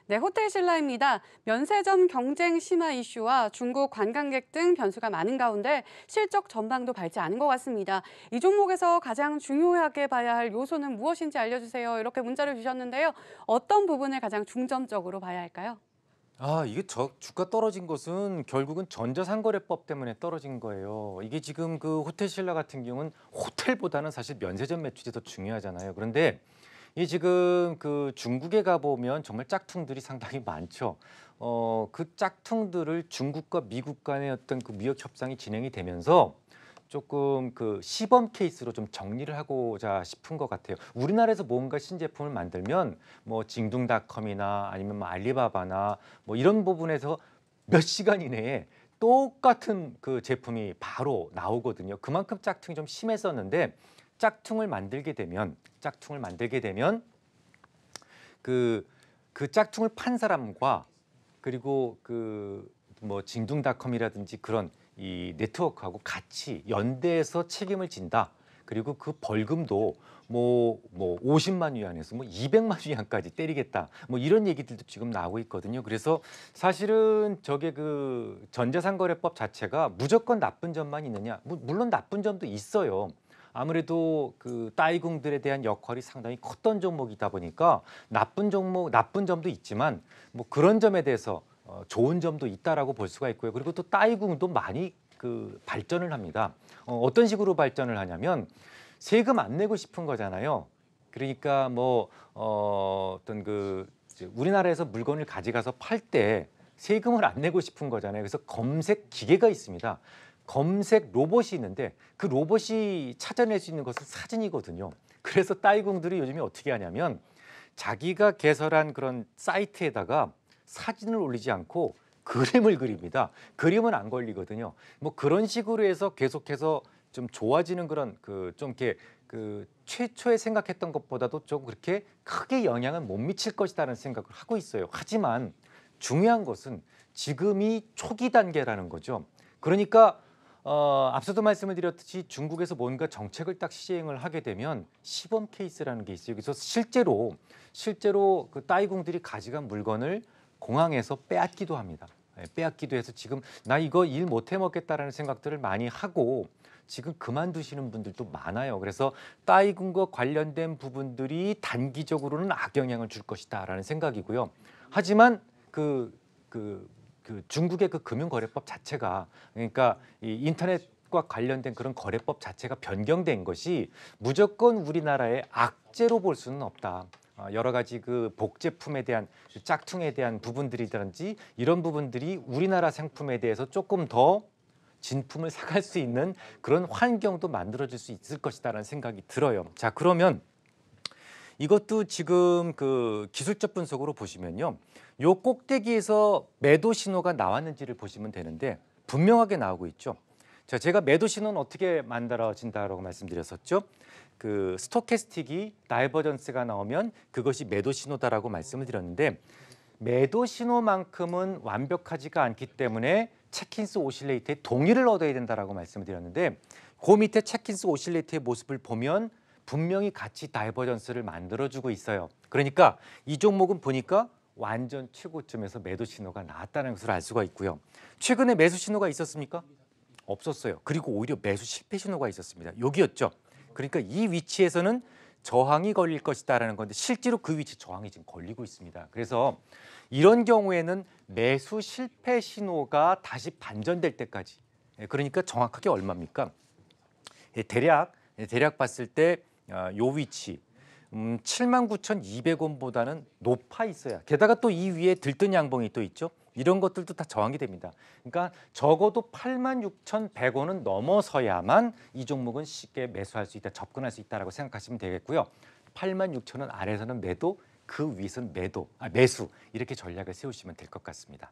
네, 호텔 신라입니다. 면세점 경쟁 심화 이슈와 중국 관광객 등 변수가 많은 가운데 실적 전망도 밝지 않은 것 같습니다. 이 종목에서 가장 중요하게 봐야 할 요소는 무엇인지 알려주세요. 이렇게 문자를 주셨는데요. 어떤 부분을 가장 중점적으로 봐야 할까요? 이게 주가 떨어진 것은 결국은 전자상거래법 때문에 떨어진 거예요. 이게 지금 그 호텔 신라 같은 경우는 호텔보다는 사실 면세점 매출이 더 중요하잖아요. 그런데 이 지금 그 중국에 가보면 정말 짝퉁들이 상당히 많죠. 그 짝퉁들을 중국과 미국 간의 어떤 그 무역 협상이 진행이 되면서 조금 그 시범 케이스로 좀 정리를 하고자 싶은 것 같아요. 우리나라에서 뭔가 신제품을 만들면 뭐 징둥닷컴이나 아니면 뭐 알리바바나 뭐 이런 부분에서 몇 시간 이내에 똑같은 그 제품이 바로 나오거든요. 그만큼 짝퉁이 좀 심했었는데 짝퉁을 만들게 되면 그 짝퉁을 판 사람과 그리고 그 뭐 징둥닷컴이라든지 그런 이 네트워크하고 같이 연대해서 책임을 진다. 그리고 그 벌금도 뭐 50만 위안에서 뭐 200만 위안까지 때리겠다. 뭐 이런 얘기들도 지금 나오고 있거든요. 그래서 사실은 저게 그 전자상거래법 자체가 무조건 나쁜 점만 있느냐? 물론 나쁜 점도 있어요. 아무래도 그 따이궁들에 대한 역할이 상당히 컸던 종목이다 보니까 나쁜 점도 있지만 뭐 그런 점에 대해서 좋은 점도 있다라고 볼 수가 있고요. 그리고 또 따이궁도 많이 그 발전을 합니다. 어떤 식으로 발전을 하냐면 세금 안 내고 싶은 거잖아요. 그러니까 뭐 어떤 그 이제 우리나라에서 물건을 가져가서 팔 때 세금을 안 내고 싶은 거잖아요. 그래서 검색 기계가 있습니다. 검색 로봇이 있는데 그 로봇이 찾아낼 수 있는 것은 사진이거든요. 그래서 따이궁들이 요즘에 어떻게 하냐면 자기가 개설한 그런 사이트에다가 사진을 올리지 않고 그림을 그립니다. 그림은 안 걸리거든요. 뭐 그런 식으로 해서 계속해서 좀 좋아지는 그런 그 좀 이렇게 그 최초에 생각했던 것보다도 좀 그렇게 크게 영향은 못 미칠 것이라는 생각을 하고 있어요. 하지만 중요한 것은 지금이 초기 단계라는 거죠. 그러니까 앞서도 말씀을 드렸듯이 중국에서 뭔가 정책을 딱 시행을 하게 되면 시범 케이스라는 게 있어요. 그래서 실제로 그 따이궁들이 가져간 물건을 공항에서 빼앗기도 합니다. 빼앗기도 해서 지금 나 이거 일 못 해먹겠다라는 생각들을 많이 하고 지금 그만두시는 분들도 많아요. 그래서 따이궁과 관련된 부분들이 단기적으로는 악영향을 줄 것이다라는 생각이고요. 하지만 그 중국의 그 금융거래법 자체가 그러니까 이 인터넷과 관련된 그런 거래법 자체가 변경된 것이 무조건 우리나라의 악재로 볼 수는 없다. 여러 가지 그 복제품에 대한 그 짝퉁에 대한 부분들이든지 이런 부분들이 우리나라 상품에 대해서 조금 더 진품을 사갈 수 있는 그런 환경도 만들어질 수 있을 것이다라는 생각이 들어요. 자, 그러면 이것도 지금 그 기술적 분석으로 보시면요. 요 꼭대기에서 매도 신호가 나왔는지를 보시면 되는데 분명하게 나오고 있죠. 자, 제가 매도 신호는 어떻게 만들어진다라고 말씀드렸었죠. 그 스토캐스틱이 다이버전스가 나오면 그것이 매도 신호다라고 말씀을 드렸는데 매도 신호만큼은 완벽하지가 않기 때문에 체킨스 오실레이트의 동의를 얻어야 된다라고 말씀을 드렸는데 그 밑에 체킨스 오실레이트의 모습을 보면 분명히 같이 다이버전스를 만들어주고 있어요. 그러니까 이 종목은 보니까 완전 최고점에서 매도 신호가 나왔다는 것을 알 수가 있고요. 최근에 매수 신호가 있었습니까? 없었어요. 그리고 오히려 매수 실패 신호가 있었습니다. 여기였죠. 그러니까 이 위치에서는 저항이 걸릴 것이다라는 건데 실제로 그 위치 저항이 지금 걸리고 있습니다. 그래서 이런 경우에는 매수 실패 신호가 다시 반전될 때까지 그러니까 정확하게 얼마입니까? 대략 봤을 때 요 위치 79,200원보다는 높아 있어야 게다가 또 이 위에 들뜬 양봉이 또 있죠. 이런 것들도 다 저항이 됩니다. 그러니까 적어도 86,100원은 넘어서야만 이 종목은 쉽게 매수할 수 있다, 접근할 수 있다라고 생각하시면 되겠고요. 86,000원 아래에서는 매도, 그 위에서는 매수 이렇게 전략을 세우시면 될 것 같습니다.